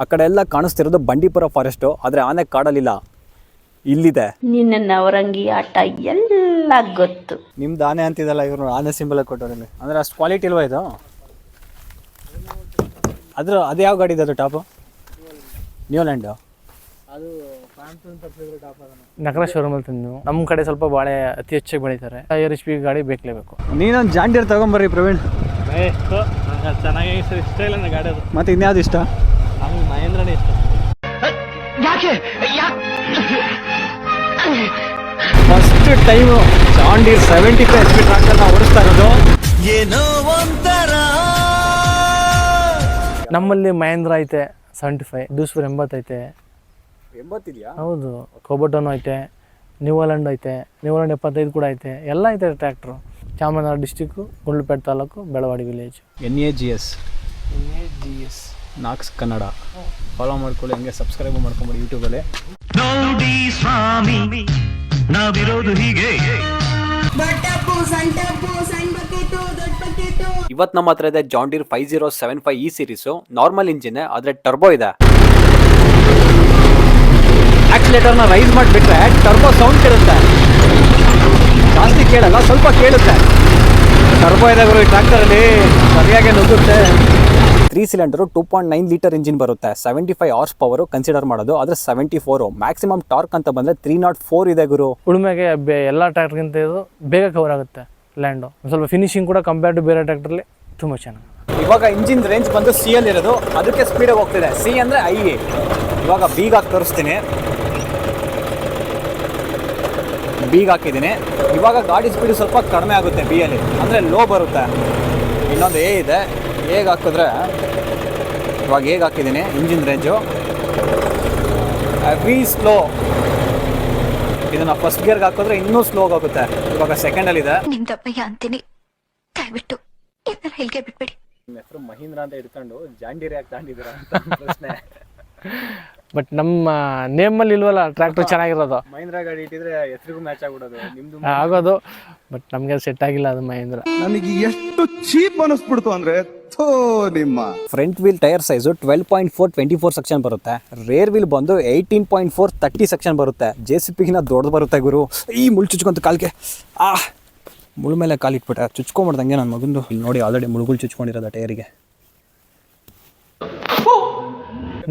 ಆ ಕಡೆ ಎಲ್ಲ ಕಾಣಿಸ್ತಿರೋದು ಬಂಡೀಪುರ ಫಾರೆಸ್ಟು, ಆದರೆ ಆನೆ ಕಾಡಲ್ಲಿಲ್ಲ, ಇಲ್ಲಿದೆ. ನಿನ್ನ ಅವರಂಗಿ ಆಟ ಎಲ್ಲ ಗೊತ್ತು. ನಿಮ್ದು ಆನೆ ಅಂತಿದಲ್ಲ, ಇವ್ರು ಆನೆ ಸಿಂಬಲ್ ಕೊಟ್ಟವ್ರೆ. ಅಂದರೆ ಅಷ್ಟು ಕ್ವಾಲಿಟಿ ಇಲ್ವಾ ಇದು? ಅದು ಯಾವ ಗಾಡಿ ಇದೆ ಅದು ಟಾಪು? ನ್ಯೂಲ್ಯಾಂಡು. ಅದು ನಗರ ಶೋರೂಮಲ್ಲಿ ತಂದು ನಮ್ಮ ಕಡೆ ಸ್ವಲ್ಪ ಬಾಳೆ ಅತಿ ಹೆಚ್ಚಾಗಿ ಬೆಳೀತಾರೆ. ಹೈಯರ್ HP ಗಾಡಿ ಬೇಕಲೇಬೇಕು. ನೀನೊಂದು ಜಾಂಡಿಯರ್ ತಗೊಂಬರ್ರಿ ಪ್ರವೀಣ್. ಚೆನ್ನಾಗಿ ಇಷ್ಟ ಇಲ್ಲ ನನ್ನ ಗಾಡಿ ಅದು. ಮತ್ತೆ ಇನ್ಯಾವುದು ಇಷ್ಟ? ನಮ್ಗೆ ಮಹೇಂದ್ರನೇ ಇಷ್ಟ. ಫಸ್ಟ್ ಟೈಮು ಜಾಂಡೀರ್ 75 HP ಟ್ರಾಕ್ಟರ್ನ ಓಡಿಸ್ತಾ ಇರೋದು. ನಮ್ಮಲ್ಲಿ ಮಹೇಂದ್ರ ಐತೆ 75, ಡೂಸ್ಫರ್ 80 ಐತೆ. 80 ಇದೆಯಾ? ಹೌದು. ಕೋಬಟೋನು ಐತೆ, ನ್ಯೂಲ್ಯಾಂಡ್ ಐತೆ, ನ್ಯೂಲ್ಯಾಂಡ್ 75 ಕೂಡ ಐತೆ. ಎಲ್ಲ ಐತೆ tractor. Chamarajanagar district, Gundlupet taluk, Belavadi village. NAGS ನಾಕ್ಸ್ ಕನ್ನಡ ಫಾಲೋ ಮಾಡ್ಕೊಳ್ಳಿ, ಹಂಗೆ ಸಬ್ಸ್ಕ್ರೈಬ್ ಮಾಡ್ಕೊಂಬಿಡಿ ಯೂಟ್ಯೂಬಲ್ಲಿ. ನೋಡಿ ಸ್ವಾಮಿ ನಾವಿರೋದು ಹೀಗೆ. ಇವತ್ತು ನಮ್ಮ ಹತ್ರ ಇದೆ ಜಾಂಡೀರ್ 5075 ಈ ಸೀರೀಸು. ನಾರ್ಮಲ್ ಇಂಜಿನ್, ಆದರೆ ಟರ್ಬೋ ಇದೆ. ಆಕ್ಸಿಲೇಟರ್ನ ರೈಸ್ ಮಾಡಿಬಿಟ್ರೆ ಟರ್ಬೋ ಸೌಂಡ್ ಕೇಳುತ್ತೆ. ಜಾಸ್ತಿ ಕೇಳಲ್ಲ, ಸ್ವಲ್ಪ ಕೇಳುತ್ತೆ. ಟರ್ಬೋ ಇದೆ ಗುರು ಈ ಟ್ರ್ಯಾಕ್ಟರಲ್ಲಿ, ಸರಿಯಾಗಿ ನುಗ್ಗುತ್ತೆ. 3 ಸಿಲಿಂಡರು 2.9 ಲೀಟರ್ ಇಂಜಿನ್ ಬರುತ್ತೆ. 75 ಹಾರ್ಸ್ ಪವರು ಕನ್ಸಿಡರ್ ಮಾಡೋದು, ಆದರೆ 74 ಮ್ಯಾಕ್ಸಿಮಮ್ ಟಾರ್ಕ್ ಅಂತ ಬಂದರೆ 304 ಇದೆ ಗುರು. ಉಳುಮೆಗೆ ಎಲ್ಲ ಟ್ರ್ಯಾಕ್ಟರ್ಗಿಂತ ಇದು ಬೇಗ ಕವರ್ ಆಗುತ್ತೆ ಲ್ಯಾಂಡು. ಸ್ವಲ್ಪ ಫಿನಿಶಿಂಗ್ ಕೂಡ ಕಂಪೇರ್ ಟು ಬೇರೆ ಟ್ರ್ಯಾಕ್ಟರ್ಲಿ ತುಂಬ ಚೆನ್ನಾಗಿ. ಇವಾಗ ಇಂಜಿನ್ ರೇಂಜ್ ಬಂದು C ಅಲ್ಲಿ ಇರೋದು, ಅದಕ್ಕೆ ಸ್ಪೀಡಾಗಿ ಹೋಗ್ತಿದೆ. C ಅಂದರೆ I. ಇವಾಗ ಬೀಗ್ ಹಾಕಿ ತೋರಿಸ್ತೀನಿ. ಬೀಗ್ ಹಾಕಿದ್ದೀನಿ. ಇವಾಗ ಗಾಡಿ ಸ್ಪೀಡು ಸ್ವಲ್ಪ ಕಡಿಮೆ ಆಗುತ್ತೆ B ಅಲ್ಲಿ, ಅಂದರೆ ಲೋ ಬರುತ್ತೆ. ಇನ್ನೊಂದು A ಇದೆ, ಹೇಗೆ ಹಾಕಿದ್ರೆ ಇವಾಗ ಹೇಗೆ ಹಾಕಿದ್ದೀನಿ ಇಂಜಿನ್ ರೇಂಜು ವಿ ಸ್ಲೋ. ಇದನ್ನು ಫಸ್ಟ್ ಗೇರ್ಗೆ ಹಾಕಿದ್ರೆ ಇನ್ನೂ ಸ್ಲೋಗೆ ಹೋಗುತ್ತೆ. ಇವಾಗ ಸೆಕೆಂಡಲ್ಲಿದೆ. ನಿಮ್ದಪ್ಪಯ್ಯ ಅಂತೀನಿ, ದಯವಿಟ್ಟು ಇದನ್ನ ಹೇಳಿಕೆ ಬಿಟ್ಬಿಡಿ. ನಿಮ್ಮ ಹೆಸರು ಮಹೀಂದ್ರ ಅಂತ ಇಟ್ಕೊಂಡು ಜಾಂಡೀರ್ ಯಾಕೆ ತಾಂಡಿದ್ದೀರಾ ಅಂತ ಪ್ರಶ್ನೆ. ಬಟ್ ನಮ್ಮ ನೇಮಲ್ಲಿ ಇಲ್ವಲ್ಲ ಟ್ರ್ಯಾಕ್ಟರ್ ಚೆನ್ನಾಗಿರೋದು. ಮಹೀಂದ್ರ ಗಾಡಿ ಇಟ್ಟಿದ್ರೆ ಹೆಸರಿಗೂ ಮ್ಯಾಚ್ ಆಗ್ಬಿಡೋದು ನಿಮ್ದು ಆಗೋದು. ಬಟ್ ನಮಗೆ ಸೆಟ್ ಆಗಿಲ್ಲ ಅದು ಮಹೇಂದ್ರ. ನನಗೆ ಎಷ್ಟು ಚೀಪ್ ಅನಿಸ್ಬಿಡ್ತು ಅಂದ್ರೆ ನಿಮ್ಮ front wheel tyre size 12.4 24 section ಬರುತ್ತೆ. ರೇರ್ ವೀಲ್ ಬಂದು 18.4 30 ಸೆಕ್ಷನ್ ಬರುತ್ತೆ. JCBಗಿನ ದೊಡ್ಡದು ಬರುತ್ತೆ ಗುರು. ಈ ಮುಳು ಚುಚ್ಕೊಂತ ಕಾಲಿಗೆ ಮುಳು ಮೇಲೆ ಕಾಲಿಟ್ಬಿಟ್ಟೆ, ಚುಚ್ಕೊಂಬಿಡ್ದಂಗೆ ನನ್ನ ಮಗಂದು. ಇಲ್ಲಿ ನೋಡಿ ಆಲ್ರೆಡಿ ಮುಳುಗುಳು ಚುಚ್ಕೊಂಡಿರೋದು ಟೈರಿಗೆ.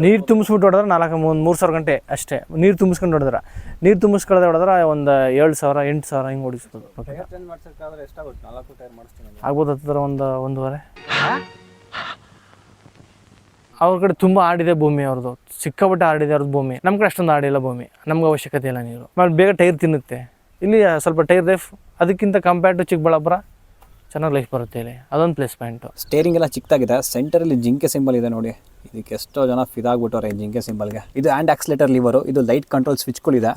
ನೀರು ತುಂಬಿಸ್ಬಿಟ್ಟು ಹೊಡೆದ್ರೆ 3,000 ಗಂಟೆ ಅಷ್ಟೇ. ನೀರು ತುಂಬಿಸ್ಕೊಂಡು ಹೊಡೆದ್ರೆ, ನೀರು ತುಂಬಿಸ್ಕೊಳ್ಳೋದು ಹೊಡೆದ್ರೆ ಒಂದು 7,000 8,000 ಹಿಂಗೆ ಓಡಿಸ್ಬೋದು. ಆಗ್ಬೋದು ಹತ್ತಿರ ಒಂದೂವರೆ. ಅವ್ರ ಕಡೆ ತುಂಬ ಆಡಿದೆ ಭೂಮಿ ಅವ್ರದ್ದು, ಸಿಕ್ಕಾಪಟ್ಟೆ ಆಡಿದೆ ಅವ್ರದ್ದು ಭೂಮಿ. ನಮ್ಮ ಕಡೆ ಅಷ್ಟೊಂದು ಆಡಿಲ್ಲ ಭೂಮಿ, ನಮ್ಗೆ ಅವಶ್ಯಕತೆ ಇಲ್ಲ ನೀರು. ಆಮೇಲೆ ಬೇಗ ಟೈರ್ ತಿನ್ನುತ್ತೆ. ಇಲ್ಲಿ ಸ್ವಲ್ಪ ಟೈರ್ ಲೈಫ್ ಅದಕ್ಕಿಂತ ಕಂಪೇರ್ ಟು ಚಿಕ್ಕಬಳ್ಳಾಪುರ ಚೆನ್ನಾಗಿ ಲೈಫ್ ಬರುತ್ತೆ ಇಲ್ಲಿ, ಅದೊಂದು ಪ್ಲಸ್ ಪಾಯಿಂಟು. ಸ್ಟೇರಿಂಗ್ ಎಲ್ಲ ಚಿಕ್ಕದಾಗಿದೆ. ಸೆಂಟರಲ್ಲಿ ಜಿಂಕೆ ಸಿಂಬಲ್ ಇದೆ ನೋಡಿ, ಇದಕ್ಕೆ ಎಷ್ಟೋ ಜನ ಫಿದಾಗ್ಬಿಟ್ಟವ್ರೆ ಜಿಂಕೆ ಸಿಂಬಲ್ಗೆ. ಇದು ಹ್ಯಾಂಡ್ ಆಕ್ಸಿಲೇಟರ್ ಲಿವರು, ಇದು ಲೈಟ್ ಕಂಟ್ರೋಲ್ ಸ್ವಿಚ್ಗಳಿದೆ.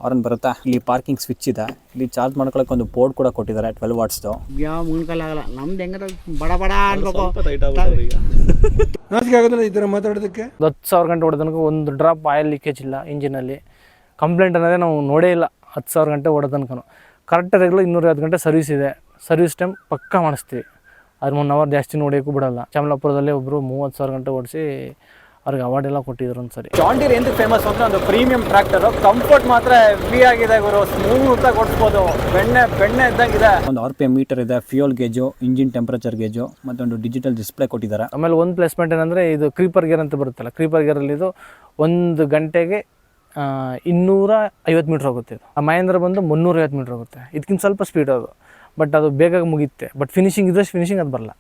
ಆರನ್ ಬರುತ್ತೆ. ಇಲ್ಲಿ ಪಾರ್ಕಿಂಗ್ ಸ್ವಿಚ್ ಇದೆ. ಇಲ್ಲಿ ಚಾರ್ಜ್ ಮಾಡ್ಕೊಳಕ್ಕೆ ಒಂದು ಬೋರ್ಡ್ ಕೂಡ ಕೊಟ್ಟಿದ್ದಾರೆ 12 ವಾಟ್ಸ್ದು. ಯಾವ ಮುನ್ಕಲಾಗಲ್ಲ ನಮ್ದು ಹೆಂಗಾರ ಬಡ ಬಡ ಅನ್ಬೇಕು. ಇದರ ಮಾತಾಡೋದಕ್ಕೆ 10,000 ಗಂಟೆ ಹೊಡೆದ ತನಕ ಒಂದು ಡ್ರಾಪ್ ಆಯಿಲ್ ಲೀಕೇಜ್ ಇಲ್ಲ ಇಂಜಿನಲ್ಲಿ. ಕಂಪ್ಲೇಂಟ್ ಅನ್ನೋದೇ ನಾವು ನೋಡೇ ಇಲ್ಲ 10,000 ಗಂಟೆ ಹೊಡೆದ ತನಕ. ಕರೆಕ್ಟ್ ರೆಗ್ಯುಲರ್ 250 ಗಂಟೆ ಸರ್ವಿಸ್ ಇದೆ. ಸರ್ವಿಸ್ ಟೈಮ್ ಪಕ್ಕ ಮಾಡಿಸ್ತೀವಿ. ಅದು 1 ಅವರ್ ಜಾಸ್ತಿ ನೋಡೋಕ್ಕೂ ಬಿಡಲ್ಲ. ಚಾಮಲಾಪುರದಲ್ಲಿ ಒಬ್ಬರು 30,000 ಗಂಟೆ ಓಡಿಸಿ ಅವ್ರಿಗೆ ಅವಾರ್ಡ್ ಎಲ್ಲ ಕೊಟ್ಟಿದ್ರು ಒಂದು ಸರಿ. ಜಾಂಡೀರ್ ಎಂದು ಫೇಮಸ್ ಅಂದ್ರೆ ಒಂದು ಪ್ರೀಮಿಯಂ ಟ್ರ್ಯಾಕ್ಟರ್. ಕಂಫರ್ಟ್ ಮಾತ್ರ ಹೆವಿ ಆಗಿದೆ ಗುರು, ಸ್ಮೂತ್ ಆಗಿ ಓಡಿಸ್ಬೋದು, ಬೆಣ್ಣೆ ಇದ್ದಂಗಿದೆ. ಒಂದು RPM ಮೀಟರ್ ಇದೆ, fuel gauge, engine temperature gauge, ಮತ್ತೊಂದು ಡಿಜಿಟಲ್ ಡಿಸ್ಪ್ಲೇ ಕೊಟ್ಟಿದ್ದಾರೆ. ಆಮೇಲೆ ಒಂದು ಪ್ಲೇಸ್ಮೆಂಟ್ ಏನಂದರೆ ಇದು ಕ್ರೀಪರ್ ಗೇರ್ ಅಂತ ಬರುತ್ತಲ್ಲ, ಕ್ರೀಪರ್ ಗೇರಲ್ಲಿ ಇದು 1 ಗಂಟೆಗೆ 250 ಮೀಟ್ರ್ ಹೋಗುತ್ತೆ. ಇದು ಆ ಮಹೇಂದ್ರ ಬಂದು 350 ಮೀಟ್ರ್ ಹೋಗುತ್ತೆ. ಇದಕ್ಕಿಂತ ಸ್ವಲ್ಪ ಸ್ಪೀಡ್ ಅದು, ಬಟ್ ಅದು ಬೇಗ ಮುಗಿಯುತ್ತೆ. ಬಟ್ ಫಿನಿಶಿಂಗ್ ಇದ್ದಷ್ಟು ಫಿನಿಶಿಂಗ್ ಅದು ಬರಲ್ಲ.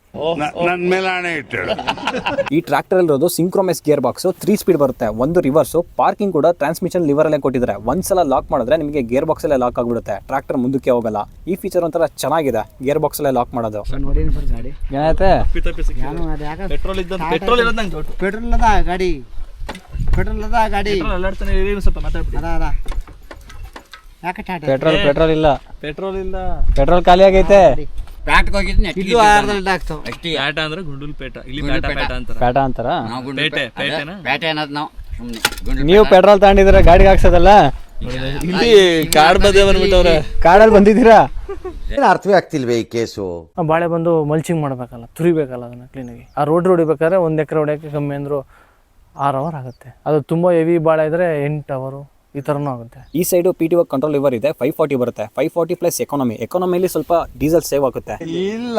ಈ ಟ್ರ್ಯಾಕ್ಟರ್ ಇರೋದು ಸಿಂಕ್ರೋಮೆಸ್ ಗೇರ್ ಬಾಕ್ಸು, 3 ಸ್ಪೀಡ್ ಬರುತ್ತೆ, 1 ರಿವರ್ಸು. ಪಾರ್ಕಿಂಗ್ ಕೂಡ ಟ್ರಾನ್ಸ್ಮಿಷನ್ ಲಿವರ್ ಅಲ್ಲೇ ಕೊಟ್ಟಿದ್ದಾರೆ. ಒಂದ್ಸಲ ಲಾಕ್ ಮಾಡಿದ್ರೆ ನಿಮಗೆ ಗೇರ್ ಬಾಕ್ಸ್ ಅಲ್ಲೇ ಲಾಕ್ ಆಗಿಬಿಡುತ್ತೆ, ಟ್ರ್ಯಾಕ್ಟರ್ ಮುಂದಕ್ಕೆ ಹೋಗಲ್ಲ. ಈ ಫೀಚರ್ ಒಂಥರ ಚೆನ್ನಾಗಿದೆ, ಗೇರ್ ಬಾಕ್ಸ್ ಅಲ್ಲೇ ಲಾಕ್ ಮಾಡೋದು. ನೋಡೇನು ಸರ್ ಗಾಡಿ ಏನಾಯ್ತೆ? ಪೆಟ್ರೋಲ್ ಅದ ಗಾಡಿ, ಪೆಟ್ರೋಲ್ ಅದ ಗಾಡಿ ಅದ ಯಾಕೆ ಪೆಟ್ರೋಲ್ ಇಲ್ಲ, ಪೆಟ್ರೋಲ್ ಇಲ್ಲ, ಪೆಟ್ರೋಲ್ ಖಾಲಿ ಆಗೈತೆ. ಇದು ಅರ್ಧದಲ್ಲಿ ಹಾಕ್ತಾವ. ಪ್ಯಾಟ ಅಂದ್ರೆ ಗುಂಡೂಲ್ಪೇಟ, ಇಲ್ಲಿ ಪ್ಯಾಟ ಅಂತಾರ. ಪ್ಯಾಟ ಅಂತಾರ. ಪೇಟೆ ಅನ್ನೋದು ನಾವು ಸುಮ್ಮನೆ. ನೀವು ಪೆಟ್ರೋಲ್ ತಗೊಂಡಿದ್ರೆ ಗಾಡಿಗೆ ಹಾಕ್ಸೋದಲ್ಲ, ಇಲ್ಲಿ ಕಾಡ್ ಬದೇ ಬಂದ್ಬಿಟ್ಟವ್ರೆ. ಕಾಡಲ್ಲಿ ಬಂದಿದ್ದೀರಾ? ಅರ್ಥವೇ ಆಗ್ತಿಲ್ವೇ ಈ ಕೇಸು? ಬಾಳೆ ಬಂದು ಮಲ್ಚಿಂಗ್ ಮಾಡಬೇಕಲ್ಲ, ತುರಿಬೇಕಲ್ಲ ಅದನ್ನು ಕ್ಲೀನಾಗಿ. ಆ ರೋಡ್ ಹೊಡಿಬೇಕಾದ್ರೆ 1 ಎಕರೆ ಹೊಡೆಯೋಕ್ಕೆ ಕಮ್ಮಿ ಅಂದರು 6 ಅವರ್ ಆಗುತ್ತೆ. ಅದು ತುಂಬ ಹೆವಿ ಬಾಳೆ ಇದ್ದರೆ 8 ಅವರು ಈ ಥರನೂ ಆಗುತ್ತೆ. ಈ ಸೈಡು PTO ಕಂಟ್ರೋಲ್ ಲಿವರ್ ಇದೆ, 540 ಬರುತ್ತೆ. 540 ಪ್ಲಸ್ ಎಕಾನಮಿಲಿ ಸ್ವಲ್ಪ ಡೀಸೆಲ್ ಸೇವ್ ಆಗುತ್ತೆ. ಇಲ್ಲ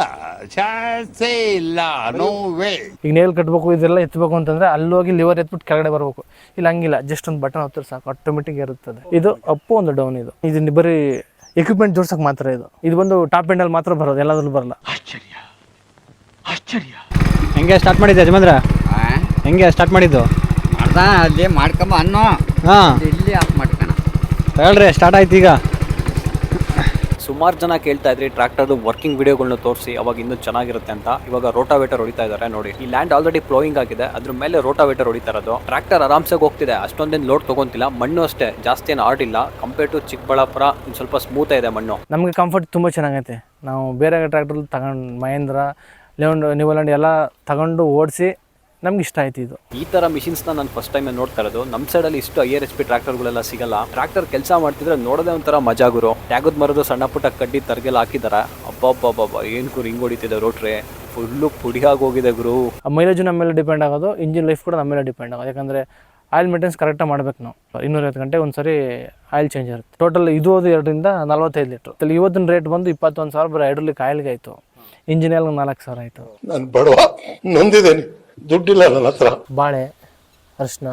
ಚಾನ್ಸೇ ಇಲ್ಲ, ನೋ ವೇ. ಈಗ ನೇಲ್ ಕಟ್ಟಬೇಕು ಇದೆಲ್ಲ ಎತ್ತಬೇಕು ಅಂತಂದರೆ ಅಲ್ಲೋಗಿ ಲಿವರ್ ಎತ್ಬಿಟ್ಟು ಕೆಳಗಡೆ ಬರಬೇಕು. ಇಲ್ಲ ಹಂಗಿಲ್ಲ, ಜಸ್ಟ್ ಒಂದು ಬಟನ್ ಹೊತ್ತಿದ್ರೆ ಸಾಕು, ಆಟೋಮೆಟಿಕ್ ಇರುತ್ತದೆ. ಇದು ಅಪ್ಪು ಒಂದು ಡೌನ್. ಇದು ಬರೀ ಎಕ್ವಿಪ್ಮೆಂಟ್ ಜೋಡ್ಸಕ್ಕೆ ಮಾತ್ರ. ಇದು ಬಂದು ಟಾಪ್ ಎಂಡಲ್ಲಿ ಮಾತ್ರ ಬರೋದು, ಎಲ್ಲಾದ್ರೂ ಬರಲ್ಲ. ಆಶ್ಚರ್ಯ. ಹೆಂಗೆ ಸ್ಟಾರ್ಟ್ ಮಾಡಿದ್ದೆ ಯಜಮಾನ್ರ? ಹೆಂಗೆ ಸ್ಟಾರ್ಟ್ ಮಾಡಿದ್ದು? ಮಾಡ್ದ ಅಲ್ಲೇ ಮಾಡ್ಕೊಂಬ ಅನ್ನೋ. ಹಾಂ, ಇಲ್ಲಿ ಆಫ್ ಮಾಡ್ಕೋಣ. ಹೇಳ್ರಿ, ಸ್ಟಾರ್ಟ್ ಆಯ್ತು ಈಗ. ಸುಮಾರು ಜನ ಕೇಳ್ತಾ ಇದ್ರಿ ಟ್ರ್ಯಾಕ್ಟರ್ದು ವರ್ಕಿಂಗ್ ವಿಡಿಯೋಗಳನ್ನ ತೋರಿಸಿ, ಅವಾಗ ಇನ್ನೂ ಚೆನ್ನಾಗಿರುತ್ತೆ ಅಂತ. ಇವಾಗ ರೋಟಾವೇಟರ್ ಹೊಡಿತಾ ಇದ್ದಾರೆ ನೋಡಿ. ಈ ಲ್ಯಾಂಡ್ ಆಲ್ರೆಡಿ ಪ್ಲೋಯಿಂಗ್ ಆಗಿದೆ, ಅದ್ರ ಮೇಲೆ ರೋಟಾವೇಟರ್ ಹೊಡಿತಾ ಇರೋದು. ಟ್ರ್ಯಾಕ್ಟರ್ ಆರಾಮ್ಸೆ ಹೋಗ್ತಿದೆ, ಅಷ್ಟೊಂದೇನು ಲೋಡ್ ತಗೊಂತಿಲ್ಲ. ಮಣ್ಣು ಅಷ್ಟೇ ಜಾಸ್ತಿ ಏನು ಹಾರ್ಡ್ ಇಲ್ಲ. ಕಂಪೇರ್ ಟು ಚಿಕ್ಕಬಳ್ಳಾಪುರ ಇನ್ನು ಸ್ವಲ್ಪ ಸ್ಮೂತ್ ಇದೆ ಮಣ್ಣು. ನಮಗೆ ಕಂಫರ್ಟ್ ತುಂಬ ಚೆನ್ನಾಗೈತೆ. ನಾವು ಬೇರೆ ಟ್ರ್ಯಾಕ್ಟರ್ ತಗೊಂಡು ಮಹೇಂದ್ರ ನ್ಯೂಲ್ಯಾಂಡ್ ಎಲ್ಲ ತಗೊಂಡು ಓಡಿಸಿ ನಮ್ಗೆ ಇಷ್ಟ ಆಯ್ತು. ಇದು ಈ ಥರ ಮಿಷಿನ್ಸ್ನ ನಾನು ಫಸ್ಟ್ ಟೈಮ್ ನೋಡ್ತಾ ಇರೋದು. ನಮ್ಮ ಸೈಡಲ್ಲಿ ಇಷ್ಟು higher HP ಟ್ರ್ಯಾಕ್ಟರ್ಗಳೆಲ್ಲ ಸಿಗಲ್ಲ. ಟ್ರ್ಯಾಕ್ಟರ್ ಕೆಲಸ ಮಾಡ್ತಿದ್ರೆ ನೋಡೋದೇ ಒಂಥರ ಮಜಾ ಗುರು. ಟ್ಯಾಗದ್ ಮರದು ಸಣ್ಣ ಪುಟ್ಟ ಕಡ್ಡಿ ತರ್ಗೆಲ್ಲ ಹಾಕಿದಾರೆ. ಅಬ್ಬಬ್ಬಬ್ಬ ಏನು ಗುರು ಹಿಂಗೆ ಹೊಡಿತಿದೆ ರೋಟ್ರೆ, ಫುಲ್ಲು ಪುಡಿಯಾಗಿ ಹೋಗಿದೆ ಗುರು. ಮೈಲೇಜು ನಮ್ಮ ಮೇಲೆ ಡಿಪೆಂಡ್ ಆಗೋದು, ಇಂಜಿನ್ ಲೈಫ್ ಕೂಡ ನಮ್ಮ ಮೇಲೆ ಡಿಪೆಂಡ್ ಆಗೋದು. ಯಾಕಂದರೆ ಆಯಿಲ್ ಮೇಂಟೆನ್ಸ್ ಕರೆಕ್ಟಾಗಿ ಮಾಡಬೇಕು ನಾವು. 250 ಗಂಟೆ ಒಂದು ಸರಿ ಆಯಿಲ್ ಚೇಂಜ್ ಇರುತ್ತೆ. ಟೋಟಲ್ ಇದು 2ರಿಂದ 45 ಲೀಟ್ರ್. ಇವತ್ತಿನ ರೇಟ್ ಬಂದು 21,000 ಬರೀ ಹೈಡ್ರೋಲಿಕ್ ಆಯಿಲ್ಗೆ ಆಯಿತು. ಇಂಜಿನ್ ಆಯಿಲ್ಗೆ 4,000 ಆಯಿತು. ನಾನು ಬಡವ, ನೊಂದಿದ್ದೇನೆ, ದುಡ್ಡಿಲ್ಲ ನನ್ನ ಹತ್ರ. ಬಾಳೆ, ಅರಿಶಿನ,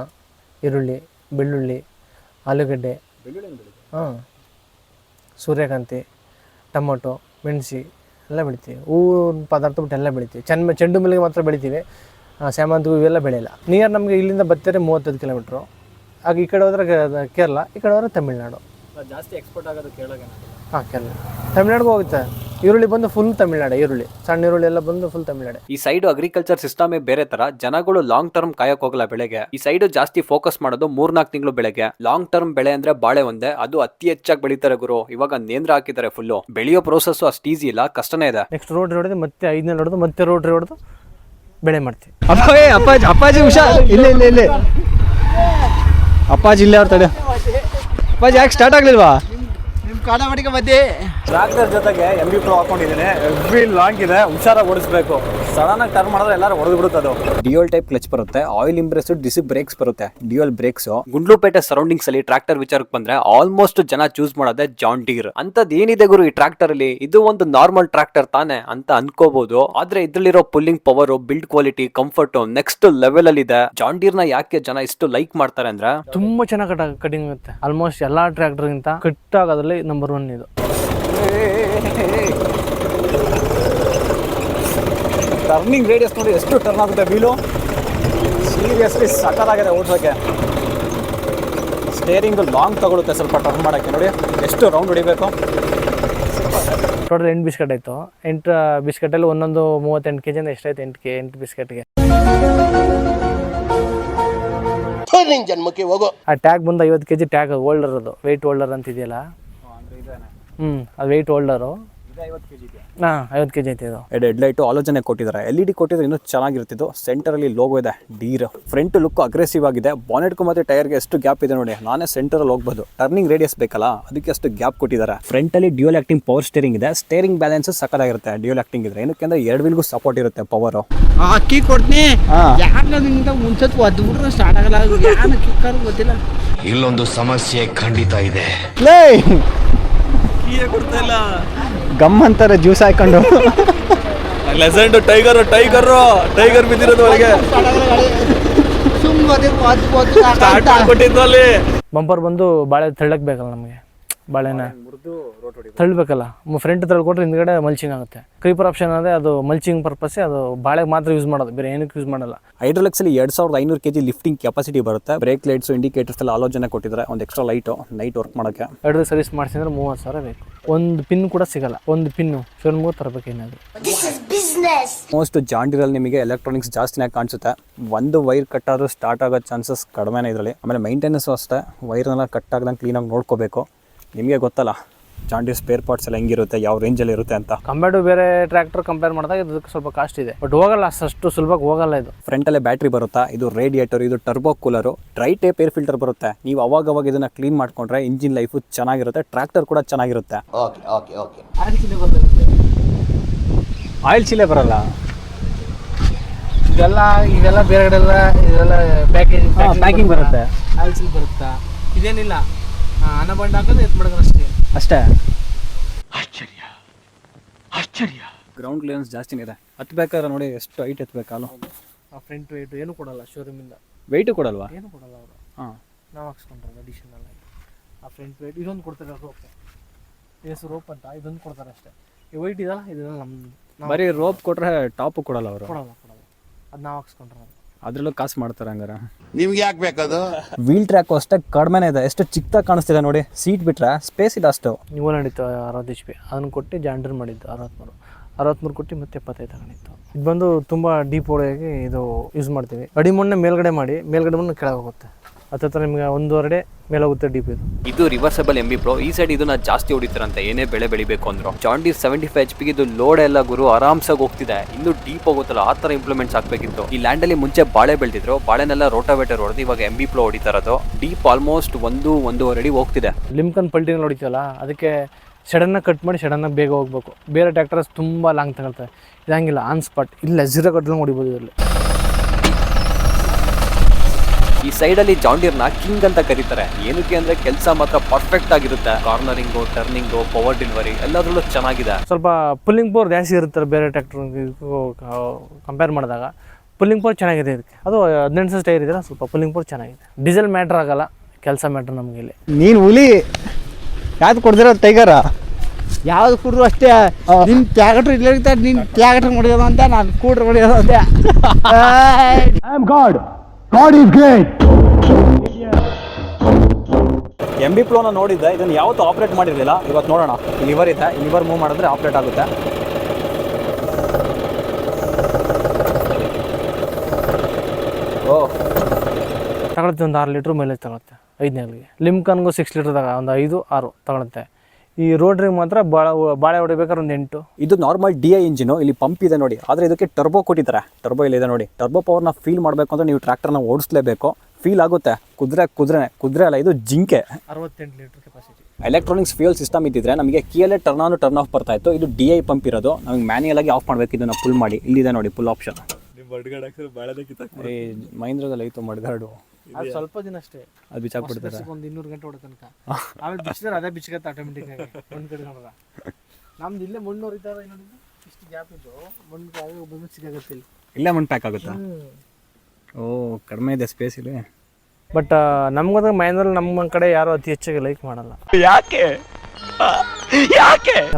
ಈರುಳ್ಳಿ, ಬೆಳ್ಳುಳ್ಳಿ, ಆಲೂಗಡ್ಡೆ, ಹಾಂ, ಸೂರ್ಯಕಾಂತಿ, ಟೊಮೊಟೊ, ಮೆಣಸಿ ಎಲ್ಲ ಬೆಳಿತೀವಿ. ಹೂವಿನ ಪದಾರ್ಥ ಬಿಟ್ಟು ಎಲ್ಲ ಬೆಳಿತೀವಿ. ಚೆಂಡು ಮಲ್ಲಿಗೆ ಮಾತ್ರ ಬೆಳಿತೀವಿ. ಸೇವಂತಿಗೆ ಇವೆಲ್ಲ ಬೆಳೆಯಲ್ಲ. ನಿಯರ್ ನಮಗೆ ಇಲ್ಲಿಂದ ಬರ್ತಾರೆ 35 ಕಿಲೋಮೀಟ್ರು. ಆಗ ಈ ಕಡೆ ಹೋದ್ರೆ ಕೇರಳ, ಈ ಕಡೆ ಹೋದ್ರೆ ತಮಿಳ್ನಾಡು. ಜಾಸ್ತಿ ಎಕ್ಸ್ಪೋರ್ಟ್ ಆಗೋದು ಕೇರಳ. ಹಾಂ, ಕೇರಳ ತಮಿಳ್ನಾಡಿಗೆ ಹೋಗುತ್ತೆ. ಈರುಳ್ಳಿ ಬಂದು ಫುಲ್ ತಮಿಳ್ನಾಡು. ಈರುಳ್ಳಿ ಸಣ್ಣ ಈರುಳ್ಳಿ ಎಲ್ಲ ಬಂದು ಫುಲ್ ತಮಿಳ್ನಾಡು. ಈ ಸೈಡ್ ಅಗ್ರಿಕಲ್ಚರ್ ಸಿಸ್ಟಮೇ ಬೇರೆ ತರ. ಜನಗಳು ಲಾಂಗ್ ಟರ್ಮ್ ಕಾಯಕ್ ಹೋಗಲ್ಲ ಬೆಳೆಗೆ. ಈ ಸೈಡ್ ಜಾಸ್ತಿ ಫೋಕಸ್ ಮಾಡೋದು 3-4 ತಿಂಗಳು ಬೆಳೆಗೆ. ಲಾಂಗ್ ಟರ್ಮ್ ಬೆಳೆ ಅಂದ್ರೆ ಬಾಳೆ ಒಂದೇ, ಅದು ಅತಿ ಹೆಚ್ಚಾಗಿ ಬೆಳಿತಾರೆ ಗುರು. ಇವಾಗ ನೇಂದ್ರ ಹಾಕಿದ್ದಾರೆ ಫುಲ್ಲು. ಬೆಳೆಯೋ ಪ್ರೋಸೆಸ್ ಅಷ್ಟು ಈಸಿ ಇಲ್ಲ, ಕಷ್ಟನೇ ಇದೆ. ನೆಕ್ಸ್ಟ್ ರೋಡ್ ಹೊಡೆದು ಮತ್ತೆ 5ನೇ ಹೊಡೆದು ಮತ್ತೆ ರೋಡ್ ಹೊಡೆದು ಬೆಳೆ ಮಾಡ್ತೀವಿ. ಅಪ್ಪಾಜಿ ಹುಷಾರ್. ಇಲ್ಲ ಅಪ್ಪಾಜಿ ಇಲ್ಲೇ ಅವ್ರ ತಡೆ. ಅಪ್ಪಾಜಿ ಯಾಕೆ ಸ್ಟಾರ್ಟ್ ಆಗ್ಲಿಲ್ವಾ? ಕಾಡಾವಡಿಗೆ ಮಧ್ಯೆ ಟ್ರ್ಯಾಕ್ಟರ್ ಜೊತೆಗೆ MB Pro ಹಾಕೊಂಡಿದ್ದೀನಿ. ಎವ್ರಿ ಲಾಂಗ್ ಇದೆ, ಹುಷಾರಾಗಿ ಓಡಿಸ್ಬೇಕು. ಸಡನ್ ಆಗಿ ಟರ್ನ್ ಮಾಡಿದ್ರೆ ಎಲ್ಲರೂ ಹೊಡೆದು ಬಿಡುತ್ತೆ ಅದು. ಡ್ಯೂಯಲ್ ಟೈಪ್ ಕ್ಲಚ್ ಬರುತ್ತೆ, ಆಯಿಲ್ ಇಂಪ್ರೆಸ್ ಡಿಸಿ ಬ್ರೇಕ್ಸ್ ಬರುತ್ತೆ, ಡ್ಯೂಯಲ್ ಬ್ರೇಕ್ಸ್. ಗುಂಡ್ಲುಪೇಟೆ ಸರೌಂಡಿಂಗ್ಸ್ ಅಲ್ಲಿ ಟ್ರ್ಯಾಕ್ಟರ್ ವಿಚಾರಕ್ಕೆ ಬಂದ್ರೆ ಆಲ್ಮೋಸ್ಟ್ ಜನ ಚೂಸ್ ಮಾಡೋದೇ ಜಾನ್ ಡೀರ್. ಅಂತದ್ ಏನಿದೆ ಗುರು ಈ ಟ್ರ್ಯಾಕ್ಟರ್ ಅಲ್ಲಿ? ಇದು ಒಂದು ನಾರ್ಮಲ್ ಟ್ರ್ಯಾಕ್ಟರ್ ತಾನೆ ಅಂತ ಅನ್ಕೋಬಹುದು. ಆದ್ರೆ ಇದ್ರಲ್ಲಿರೋ pulling power, build quality, comfort next level ಅಲ್ಲಿ ಇದೆ. ಜಾನ್ ಡೀರ್ ನ ಯಾಕೆ ಜನ ಇಷ್ಟು ಲೈಕ್ ಮಾಡ್ತಾರೆ ಅಂದ್ರೆ ತುಂಬಾ ಚೆನ್ನಾಗಿ ಕಟಿಂಗ್ ಆಗುತ್ತೆ. ಆಲ್ಮೋಸ್ಟ್ ಎಲ್ಲಾ ಟ್ರ್ಯಾಕ್ಟರ್ ಗಿಂತ ಕಟ್ ಆಗೋದ್ರಲ್ಲಿ ನಂಬರ್ 1 ಇದು. ಟರ್ನಿಂಗ್ ರೇಡಿಯಸ್ ನೋಡಿ ಎಷ್ಟು ಟರ್ನ್ ಆಗುತ್ತೆ ವೀಲು. ಸೀರಿಯಸ್ಲಿ ಸಖತ್ತಾಗಿದೆ ಓಡಿಸೋಕ್ಕೆ. ಸ್ಟೇರಿಂಗ್ ಲಾಂಗ್ ತಗೊಳುತ್ತೆ ಸ್ವಲ್ಪ ಟರ್ನ್ ಮಾಡೋಕ್ಕೆ. ನೋಡಿ ಎಷ್ಟು ರೌಂಡ್ ಹೊಡಿಬೇಕು. ಟೋಟಲ್ 8 ಬಿಸ್ಕೆಟ್ ಆಯಿತು. 8 ಬಿಸ್ಕೆಟಲ್ಲಿ ಒಂದೊಂದು 38 kg ಅಂತ ಎಷ್ಟಾಯ್ತು? 8 ಬಿಸ್ಕೆಟ್ಗೆ. ಜನ್ಮಕ್ಕೆ ಹೋಗೋ. ಆ ಟ್ಯಾಗ್ ಬಂದು 50 kg ಟ್ಯಾಗ್ ಹೋಲ್ಡರ್. ಅದು ವೆಯ್ಟ್ ಹೋಲ್ಡರ್ ಅಂತ ಇದೆಯಲ್ಲ, ಅದು ವೆಯ್ಟ್ ಹೋಲ್ಡರು. ಹಾಂ, 50 kg ಐತೆ ಇದು. ಹೆಡ್ಲೈಟ್ ಆಲೋಚನೆ ಕೊಟ್ಟಿದ್ದಾರೆ. LED ಕೊಟ್ಟಿದ್ರೆ ಇನ್ನೂ ಚೆನ್ನಾಗಿರ್ತಿದ್ದು. ಸೆಂಟರಲ್ಲಿ ಲೋಗೋ ಇದೆ ಡೀರ್. ಫ್ರಂಟ್ ಲುಕ್ ಅಗ್ರೆಸಿವ್ ಆಗಿದೆ. ಬಾನೆಟ್ಗೂ ಮತ್ತೆ ಟೈರ್ಗೆ ಎಷ್ಟು ಗ್ಯಾಪ್ ಇದೆ ನೋಡಿ. ನಾನೇ ಸೆಂಟರಲ್ಲಿ ಹೋಗ್ಬೋದು. ಟರ್ನಿಂಗ್ ರೇಡಿಯಸ್ ಬೇಕಲ್ಲ, ಅದಕ್ಕೆ ಅಷ್ಟು ಗ್ಯಾಪ್ ಕೊಟ್ಟಿದ್ದಾರೆ. ಫ್ರಂಟ್ ಅಲ್ಲಿ ಡ್ಯೂಯಲ್ ಆಕ್ಟಿಂಗ್ ಪವರ್ ಸ್ಟೇರಿಂಗ್ ಇದೆ. ಸ್ಟೇರಿಂಗ್ ಬ್ಯಾಲೆನ್ಸ್ ಸಕ್ಕತ್ತಾಗಿರುತ್ತೆ ಡ್ಯೂಯಲ್ ಆಕ್ಟಿಂಗ್ ಇದ್ರೆ. ಏನಕ್ಕೆ ಅಂದ್ರೆ 2 ವೀಲ್ಗೂ ಸಪೋರ್ಟ್ ಇರುತ್ತೆ ಪವರ್. ಅಕ್ಕಿ ಕೊಡ್ತೀನಿ. ಯಾಕೆ ಮುಂಚೆ ಒದ್ದು ಬಿಟ್ರೆ ಸ್ಟಾರ್ಟ್ ಆಗಲ್ಲ. ಯಾರು ಕಿಕ್ಕರ್ ಗೊತ್ತಿಲ್ಲ. ಇಲ್ಲೊಂದು ಸಮಸ್ಯೆ ಖಂಡಿತ ಇದೆ. ಗಮ್ ಅಂತಾರೆ ಜ್ಯೂಸ್ ಹಾಕೊಂಡು. ಲೆಸೆಂಡ್ ಟೈಗರ್ ಬಿದ್ದಿರೋದು ಒಳಗೆ ಸ್ಟಾರ್ಟ್ ಮಾಡ್ಕೊಟ್ಟಿದ್ದು ಅಲ್ಲಿ. ಬಂಪರ್ ಬಂದು ಬಾಳೆ ತಳ್ಳಕ್ ಬೇಕಲ್ಲ ನಮಗೆ. ಬಾಳೆನ ತಳ್ಳಬೇಕಲ್ಲ. ಫ್ರಂಟ್ ತಳ್ಕೊಟ್ರೆ ಹಿಂದ್ಗಡೆ ಮಲ್ಚಿಂಗ್ ಆಗುತ್ತೆ. ಕ್ರೀಪರ್ ಆಪ್ಷನ್ ಅದೇ, ಅದು ಮಲ್ಚಿಂಗ್ ಪರ್ಪಸ್. ಅದು ಬಾಳೆಗೆ ಮಾತ್ರ ಯೂಸ್ ಮಾಡೋದು, ಬೇರೆ ಏನಕ್ಕೆ ಯೂಸ್ ಮಾಡಲ್ಲ. ಹೈಡ್ರಾಲಿಕ್ಸ್ ಅಲ್ಲಿ 2500 kg ಲಿಫ್ಟಿಂಗ್ ಕೆಪಾಸಿಟಿ ಬರುತ್ತೆ. ಬ್ರೇಕ್ ಲೈಟ್ಸ್, ಇಂಡಿಕೇಟರ್ಸ್ ಎಲ್ಲ ಆಲೋಚನೆ ಕೊಟ್ಟಿದ್ದಾರೆ. ಒಂದು ಎಕ್ಸ್ಟ್ರಾ ನೈಟ್ ವರ್ಕ್ ಮಾಡೋಕ್ಕೆ. ಎರಡು ಸರ್ವಿಸ್ ಮಾಡಿಸಿದ್ರೆ 30,000 ಬೇಕು. ಒಂದು ಪಿನ್ ಕೂಡ ಸಿಗಲ್ಲ. ಒಂದು ಪಿನ್ನು ಶೋರೂಮ್ಗೆ ತರಬೇಕು. ಏನಾದ್ರು ಮೋಸ್ಟ್ ಜಾಂಡಿರಲ್ಲಿ ನಿಮಗೆ ಎಲೆಕ್ಟ್ರಾನಿಕ್ಸ್ ಜಾಸ್ತಿನೇ ಕಾಣಿಸುತ್ತೆ. ಒಂದು ವೈರ್ ಕಟ್ ಆದ್ರೂ ಸ್ಟಾರ್ಟ್ ಆಗೋ ಚಾನ್ಸಸ್ ಕಡಿಮೆನೇ ಇದರಲ್ಲಿ. ಆಮೇಲೆ ಮೈಂಟೆನೆನ್ಸು ಅಷ್ಟೇ, ವೈರ್ನೆಲ್ಲ ಕಟ್ ಆಗದಂಗೆ ಕ್ಲೀನಾಗಿ ನೋಡ್ಕೋಬೇಕು. ನಿಮಗೆ ಗೊತ್ತಲ್ಲ ಜಾಂಡಿ ಸ್ಪೇರ್ ಪಾರ್ಟ್ಸ್ ಎಲ್ಲ ಹೆಂಗಿರುತ್ತೆ, ಯಾವ ರೇಂಜಲ್ಲಿ ಇರುತ್ತೆ ಅಂತ. ಕಂಪೇರ್ ಟು ಬೇರೆ ಟ್ರ್ಯಾಕ್ಟರ್ ಕಂಪೇರ್ ಮಾಡಿದಾಗ ಇದಕ್ಕೆ ಸ್ವಲ್ಪ ಕಾಸ್ಟ್ ಇದೆ, ಬಟ್ ಹೋಗಲ್ಲ ಅಷ್ಟು ಸುಲಭವಾಗಿ ಹೋಗಲ್ಲ. ಇದು ಫ್ರಂಟಲ್ಲೇ ಬ್ಯಾಟ್ರಿ ಬರುತ್ತಾ, ಇದು ರೇಡಿಯೇಟರ್, ಇದು turbo cooler, dry tape air filter ಬರುತ್ತೆ. ನೀವು ಅವಾಗ ಇದನ್ನ ಕ್ಲೀನ್ ಮಾಡ್ಕೊಂಡ್ರೆ ಇಂಜಿನ್ ಲೈಫು ಚೆನ್ನಾಗಿರುತ್ತೆ, ಟ್ರ್ಯಾಕ್ಟರ್ ಕೂಡ ಚೆನ್ನಾಗಿರುತ್ತೆ. ಆಯಿಲ್ ಚೀಲೆ ಬರಲ್ಲ. ಇದೆಲ್ಲ ಬೇರೆ ಕಡೆ ಇದೆಲ್ಲ ಪ್ಯಾಕೇಜ್ ಪ್ಯಾಕಿಂಗ್ ಬರುತ್ತೆ ಆಲ್ಸಿಲ್ ಬರುತ್ತಾ, ಇದೇನಿಲ್ಲ ಅನ್ನ ಬಂಡ್ ಹಾಕೋದು ಎತ್ ಮಾಡೋದು ಅಷ್ಟೇ. ಗ್ರೌಂಡ್ ಕ್ಲಿಯರೆನ್ಸ್ ಜಾಸ್ತಿನೇ ಇದೆ. ಹತ್ಬೇಕಾದ್ರೆ ನೋಡಿ ಎಷ್ಟು ಹೈಟ್ ಎತ್ತಬೇಕಲ್ಲ. ಆ ಫ್ರಂಟ್ ವೆಯ್ಟ್ ಏನು ಕೊಡಲ್ಲ ಶೋರೂಮಿಂದ, ವೆಯ್ಟು ಕೊಡಲ್ವಾ? ಏನು ಕೊಡಲ್ಲ ಅವರು. ಹಾಂ, ನಾವು ಹಾಕ್ಸ್ಕೊಂಡ್ರೆ ಅಡಿಷನಲ್ ಆಗಿ ಆ ಫ್ರಂಟ್ ವೆಯ್ಟ್ ಇದೊಂದು ಕೊಡ್ತಾರೆ ರೋಪ್, ರೋಪ್ ಅಂತ ಇದೊಂದು ಕೊಡ್ತಾರೆ ಅಷ್ಟೇ. ಈ ವೈಟ್ ಇದಲ್ಲ ಇದೆಲ್ಲ ನಮ್ಮ ಬರೀ ರೋಪ್ ಕೊಟ್ರೆ ಟಾಪು ಕೊಡಲ್ಲ ಅವರು. ಕೊಡಲ್ಲ ಅದು ನಾವು ಹಾಕ್ಸ್ಕೊಂಡ್ರೆ ಅದ್ರಲ್ಲೂ ಕಾಸು ಮಾಡ್ತಾರೆ ಹಂಗಾರೆ. ನಿಮ್ಗೆ ಯಾಕೆ ಬೇಕದು? ವೀಲ್ ಟ್ರ್ಯಾಕು ಅಷ್ಟೇ ಕಡಿಮೆನೇ ಇದೆ. ಎಷ್ಟು ಚಿಕ್ಕದಾಗಿ ಕಾಣಿಸ್ತಿದೆ ನೋಡಿ. ಸೀಟ್ ಬಿಟ್ರೆ ಸ್ಪೇಸ್ ಇದೆ ಅಷ್ಟು. ನೀವು ನಡೀತು 60 HP ಅದನ್ನು ಕೊಟ್ಟು ಜಾಂಡರ್ ಮಾಡಿದ್ದು 63 ಕೊಟ್ಟು ಮತ್ತೆ 75 ತಗೊಂಡಿತ್ತು. ಇದು ಬಂದು ತುಂಬ ಡೀಪ್ ಒಳಗೆ ಇದು ಯೂಸ್ ಮಾಡ್ತೀವಿ. ಅಡಿಮಣ್ಣೆ ಮೇಲ್ಗಡೆ ಮಾಡಿ ಮೇಲ್ಗಡೆ ಮಣ್ಣು ಕೆಳಗೆ ಹೋಗುತ್ತೆ. ಹತ್ರ ನಿಮಗೆ 1.5 ಅಡಿ ಮೇಲೆ ಹೋಗುತ್ತೆ ಡೀಪ್ ಇದು. ಇದು ರಿವರ್ಸಬಲ್ MB Pro. ಈ ಸೈಡ್ ಇದನ್ನ ಜಾಸ್ತಿ ಹೊಡಿತಾರಂತೆ ಏನೇ ಬೆಳೆ ಬೆಳಿಬೇಕು ಅಂದ್ರು. ಜಾಂಡೀರ್ 75 HP ಇದು ಲೋಡ್ ಎಲ್ಲ ಗುರು ಆರಾಮ್ಸಾಗಿ ಹೋಗ್ತಿದೆ. ಇನ್ನು ಡೀಪ್ ಹೋಗುತ್ತಲ್ಲ ಆ ತರ ಇಂಪ್ಲಿಮೆಂಟ್ಸ್ ಆಗ್ಬೇಕಿತ್ತು. ಈ ಲ್ಯಾಂಡ್ ಅಲ್ಲಿ ಮುಂಚೆ ಬಾಳೆ ಬೆಳೆದಿದ್ರು, ಬಾಳೆನೆಲ್ಲ ರೋಟಾವೇಟರ್ ಹೊಡೆದು ಇವಾಗ MB Pro ಹೊಡಿತಾ ಇರೋದು. ಡೀಪ್ ಆಲ್ಮೋಸ್ಟ್ 1.5 ಅಡಿ ಹೋಗ್ತಿದೆ. ಲಿಮ್ಕನ್ ಪಲ್ಟಿನಲ್ಲಿ ಹೊಡಿತೀವಲ್ಲ ಅದಕ್ಕೆ ಸಡನ್ನ ಕಟ್ ಮಾಡಿ ಸಡನ್ನ ಬೇಗ ಹೋಗ್ಬೇಕು. ಬೇರೆ ಟ್ರ್ಯಾಕ್ಟರ್ಸ್ ತುಂಬ ಲಾಂಗ್ ತಗೊಳ್ತಾರೆ, ಇದಂಗಿಲ್ಲ ಆನ್ ಸ್ಪಾಟ್ ಇಲ್ಲ ಝೀರೋ ಕಟ್ಲಂಗೆ ಹೊಡಿಬೋದು ಇದರಲ್ಲಿ. ಈ ಸೈಡಲ್ಲಿ ಜಾಂಡೀರ್ನ ಕಿಂಗ್ ಅಂತ ಕರೀತಾರೆ. ಏನಕ್ಕೆ ಅಂದ್ರೆ ಕೆಲಸ ಮಾತ್ರ ಪರ್ಫೆಕ್ಟ್ ಆಗಿರುತ್ತೆ. ಕಾರ್ನರಿಂಗು, ಟರ್ನಿಂಗು, ಪವರ್ ಡೆಲಿವರಿ ಎಲ್ಲದರಲ್ಲೂ ಚೆನ್ನಾಗಿದೆ. ಸ್ವಲ್ಪ ಪುಲ್ಲಿಂಗ್ ಪವರ್ ಜಾಸ್ತಿ ಇರುತ್ತೆ ಬೇರೆ ಟ್ರ್ಯಾಕ್ಟರ್ ಕಂಪೇರ್ ಮಾಡಿದಾಗ. ಪುಲ್ಲಿಂಗ್ ಪವರ್ ಚೆನ್ನಾಗಿದೆ ಇದಕ್ಕೆ. ಅದು 18 ಟೈರ್ ಇದೆಯಲ್ಲ ಸ್ವಲ್ಪ ಪುಲ್ಲಿಂಗ್ ಪವರ್ ಚೆನ್ನಾಗಿದೆ. ಡೀಸೆಲ್ ಮ್ಯಾಟ್ರ್ ಆಗಲ್ಲ, ಕೆಲಸ ಮ್ಯಾಟ್ರ್ ನಮಗೆ ಇಲ್ಲಿ. ನೀನು ಹುಲಿ ಯಾವ್ದು ಕೊಡ್ದಿರೋ ಟೈಗರ? ಯಾವ್ದು ಕುಡ್ರು ಅಷ್ಟೇ. ನಿನ್ ಟ್ಯಾಗಟ್ರ್ ಇಲ್ಲ ನಿನ್ ಟ್ಯಾಗಟ್ರ್ ಹೊಡೆಯೋದು ಅಂತ, ನಾನು ಕೂಡ್ರ್ ಹೊಡೆಯೋದು ಅಂತ. MB Pro ನೋಡಿದ್ದೆ, ಇದನ್ನು ಯಾವತ್ತೂ ಆಪ್ರೇಟ್ ಮಾಡಿರಲಿಲ್ಲ. ಇವತ್ತು ನೋಡೋಣ. ಲಿವರ್ ಇದೆ, ಲಿವರ್ ಮೂವ್ ಮಾಡಿದ್ರೆ ಆಪ್ರೇಟ್ ಆಗುತ್ತೆ. ತಗೊಳುತ್ತೆ ಒಂದು 6 ಲೀಟ್ರ್ ಮೈಲೇಜ್ ತಗೊಳುತ್ತೆ 5ನೇಲಿಗೆ. ಲಿಮ್ಕನ್ಗೂ 6 ಲೀಟ್ರ್ದಾಗ ಒಂದು 5-6 ತಗೊಳುತ್ತೆ. ಈ ರೋಡ್ರಿಗೆ ಮಾತ್ರ ಬಾಳೆ ಹೊಡಿಬೇಕಾದ್ರೆ ಒಂದು 8. ಇದು ನಾರ್ಮಲ್ DI ಇಂಜಿನು. ಇಲ್ಲಿ ಪಂಪ್ ಇದೆ ನೋಡಿ, ಆದರೆ ಇದಕ್ಕೆ ಟರ್ಬೋ ಕೊಟ್ಟಿದ್ದಾರೆ. ಟರ್ಬೋ ಇಲ್ಲಿದೆ ನೋಡಿ. ಟರ್ಬೋ ಪವರ್ನ ಫೀಲ್ ಮಾಡಬೇಕು ಅಂದರೆ ನೀವು ಟ್ರ್ಯಾಕ್ಟರ್ನ ಓಡಿಸ್ಲೇಬೇಕು. ಫೀಲ್ ಆಗುತ್ತೆ. ಕುದುರೆ ಅಲ್ಲ, ಇದು ಜಿಂಕೆ. 68 litre capacity. Electronics fuel system ಇದ್ದಿದ್ರೆ ನಮಗೆ ಕೀಯಲ್ಲೇ ಟರ್ನ್ ಆನ್ ಟರ್ನ್ ಆಫ್ ಬರ್ತಾ ಇತ್ತು. ಇದು DI ಪಂಪ್ ಇರೋದು. ನಮಗೆ ಮ್ಯಾನ್ಯಲ್ ಆಗಿ ಆಫ್ ಮಾಡಬೇಕು. ಇದನ್ನು ಫುಲ್ ಮಾಡಿ ಇಲ್ಲಿದೆ ನೋಡಿ ಫುಲ್ ಆಪ್ಷನ್. ಮಹೀಂದ್ರದಲ್ಲಿ ಐತು ಮಡ್ಗಾಡು. ಅದು ಸ್ವಲ್ಪ ದಿನ ಅಷ್ಟೇ, ಅದು ಬಿಚ್ಚಾಕ್ಬಿಡ್ತಾರೆ. ಒಂದು 200 ಗಂಟೆ ಹೊಡೆ ತನಕ. ಆಮೇಲೆ ಬಿಚ್ಚಿದ್ರೆ ಅದೇ ಬಿಚ್ಚುತ್ತೆ ಆಟೋಮೆಟಿಕ್ ಆಗಿ. ಮಣ್ಣು ಕಡೆ ನೋಡ್ರ ನಮ್ದು ಇಲ್ಲೇ ಮಣ್ಣು ಹೊರಿತಾರೆ ನೋಡಿ. ಇಷ್ಟು ಗ್ಯಾಪ್ ಇದ್ದು ಮಣ್ಣು ಬಂದು ಸಿಕ್ಕಾಗುತ್ತೆ ಇಲ್ಲಿ. ಇಲ್ಲೇ ಮಣ್ಣು ಪ್ಯಾಕ್ ಆಗುತ್ತಾ? ಓ, ಕಡಿಮೆ ಇದೆ ಸ್ಪೇಸ್ ಇಲ್ಲಿ. ಬಟ್ ನಮ್ಗಂದ್ರೆ ಮೈನಲ್ಲಿ ನಮ್ಮ ಕಡೆ ಯಾರು ಅತಿ ಹೆಚ್ಚಾಗಿ ಲೈಕ್ ಮಾಡಲ್ಲ. ಯಾಕೆ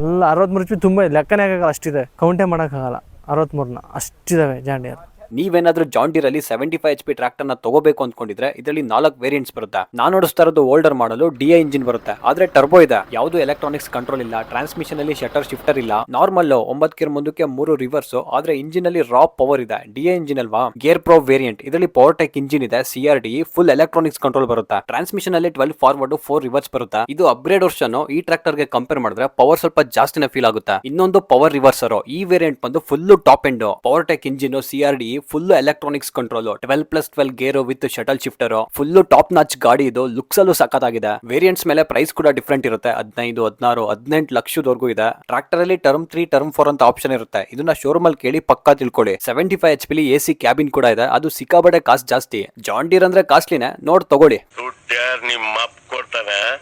ಎಲ್ಲ 63 HP ತುಂಬ ಲೆಕ್ಕನೇ ಆಗಲ್ಲ, ಅಷ್ಟಿದೆ. ಕೌಂಟೇ ಮಾಡೋಕ್ಕಾಗಲ್ಲ 63ನ ಅಷ್ಟಿದಾವೆ ಜಾಂಡಿಯರ್. ನೀವೇನಾದ್ರೂ ಜಾಂಡೀರಲ್ಲಿ 75 HP ಟ್ರ್ಯಾಕ್ಟರ್ನ ತಗೋಬೇಕು ಅಂದ್ಕೊಂಡಿದ್ರೆ ಇದರಲ್ಲಿ 4 ವೇರಿಯಂಟ್ಸ್ ಬರುತ್ತೆ. ನಾನು ನೋಡಿಸ್ತಾ ಇರೋದು ಓಲ್ಡರ್ ಮಾಡಲು DI ಇಂಜಿನ್ ಬರುತ್ತೆ, ಆದ್ರೆ ಟರ್ಬೋ ಇದೆ. ಯಾವುದು ಎಲೆಕ್ಟ್ರಾನಿಕ್ಸ್ ಕಂಟ್ರೋಲ್ ಇಲ್ಲ, ಟ್ರಾನ್ಸ್ಮಿಷನ್ ಅಲ್ಲಿ ಶಟರ್ ಶಿಫ್ಟರ್ ಇಲ್ಲ. ನಾರ್ಮಲ್ 9 ಗೇರ್ ಮುಂದಕ್ಕೆ 3 ರಿವರ್ಸ್, ಆದ್ರೆ ಇಂಜಿನ್ ಅಲ್ಲಿ ರಾ ಪವರ್ ಇದೆ. DI ಇಂಜಿನ್ ಅಲ್ವಾ. ಗೇರ್ ಪ್ರೋ ವೇರಿಯಂಟ್ ಇದರಲ್ಲಿ ಪವರ್ ಟೆಕ್ ಇಂಜಿನ್ ಇದೆ. CRD ಫುಲ್ ಎಲೆಕ್ಟ್ರಾನಿಕ್ಸ್ ಕಂಟ್ರೋಲ್ ಬರುತ್ತೆ. ಟ್ರಾನ್ಸ್ಮಿಷನ್ ಅಲ್ಲಿ 12 ಫಾರ್ವರ್ಡ್ 4 ರಿವರ್ಸ್ ಬರುತ್ತೆ. ಇದು ಅಪ್ಗ್ರೇಡ್ ವರ್ಷನ್. ಈ ಟ್ರ್ಯಾಕ್ಟರ್ ಗೆ ಕಂಪೇರ್ ಮಾಡಿದ್ರೆ ಪವರ್ ಸ್ವಲ್ಪ ಜಾಸ್ತಿನೇ ಫೀಲ್ ಆಗುತ್ತೆ. ಇನ್ನೊಂದು ಪವರ್ ರಿವರ್ಸರ್. ಈ ವೇರಿಯಂಟ್ ಬಂದು full top end. Power tech engine, CRD full electronics control, 12+12 gear with shuttle shifter. Full top notch ಗಾಡಿ ಇದು. ಲುಕ್ಸ್ ಅಲ್ಲೂ ಸಖತ್ತಾಗಿದೆ. ವೇರಿಯಂಟ್ಸ್ ಮೇಲೆ ಪ್ರೈಸ್ ಕೂಡ ಡಿಫ್ರೆಂಟ್ ಇರುತ್ತೆ. 15, 16, 18 ಲಕ್ಷದವರೆಗೂ ಇದೆ. ಟ್ರ್ಯಾಕ್ಟರ್ ಅಲ್ಲಿ ಟರ್ಮ್ 3, ಟರ್ಮ್ 4 ಅಂತ ಆಪ್ಷನ್ ಇರುತ್ತೆ. ಇದನ್ನ ಶೋರೂಮ್ ಅಲ್ಲಿ ಕೇಳಿ ಪಕ್ಕಾ ತಿಳ್ಕೊಳ್ಳಿ. 75 HP AC ಕ್ಯಾಬಿನ್ ಕೂಡ ಇದೆ. ಅದು ಸಿಕ್ಕಾಬಡೆ ಕಾಸ್ಟ್ ಜಾಸ್ತಿ. ಜಾಂಡೀರ್ ಅಂದ್ರೆ ಕಾಸ್ಟ್ಲಿನೇ, ನೋಡ್ ತಗೊಳ್ಳಿ.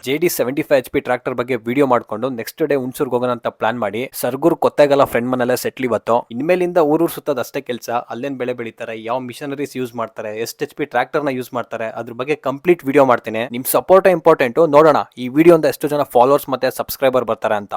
JD 75 HP ಟ್ರ್ಯಾಕ್ಟರ್ ಬಗ್ಗೆ ವಿಡಿಯೋ ಮಾಡ್ಕೊಂಡು ನೆಕ್ಸ್ಟ್ ಡೇ ಹುಣಸೂರ್ಗೆ ಹೋಗೋಣ ಅಂತ ಪ್ಲಾನ್ ಮಾಡಿ ಸರ್ಗೂರ್ ಕೊತ್ತಾಗಲ್ಲ ಫ್ರೆಂಡ್ ಮನೆಲ್ಲ ಸೆಟ್ಲ್ ಇವತ್ತು. ಇನ್ಮೇಲಿಂದ ಊರೂರು ಸುತ್ತದ ಅಷ್ಟೇ ಕೆಲಸ. ಅಲ್ಲೇನ್ ಬೆಳೆ ಬೆಳಿತಾರೆ, ಯಾವ ಮಿಷನರೀಸ್ ಯೂಸ್ ಮಾಡ್ತಾರೆ, ಎಷ್ಟು HP ಟ್ರ್ಯಾಕ್ಟರ್ ನ ಯೂಸ್ ಮಾಡ್ತಾರೆ, ಅದ್ರ ಬಗ್ಗೆ ಕಂಪ್ಲೀಟ್ ವಿಡಿಯೋ ಮಾಡ್ತೀನಿ. ನಿಮ್ ಸಪೋರ್ಟ್ ಇಂಪಾರ್ಟೆಂಟ್. ನೋಡೋಣ ಈ ವಿಡಿಯೋ ಇಂದ ಎಷ್ಟು ಜನ ಫಾಲೋವರ್ಸ್ ಮತ್ತೆ ಸಬ್ಸ್ಕ್ರೈಬರ್ ಬರ್ತಾರೆ ಅಂತ.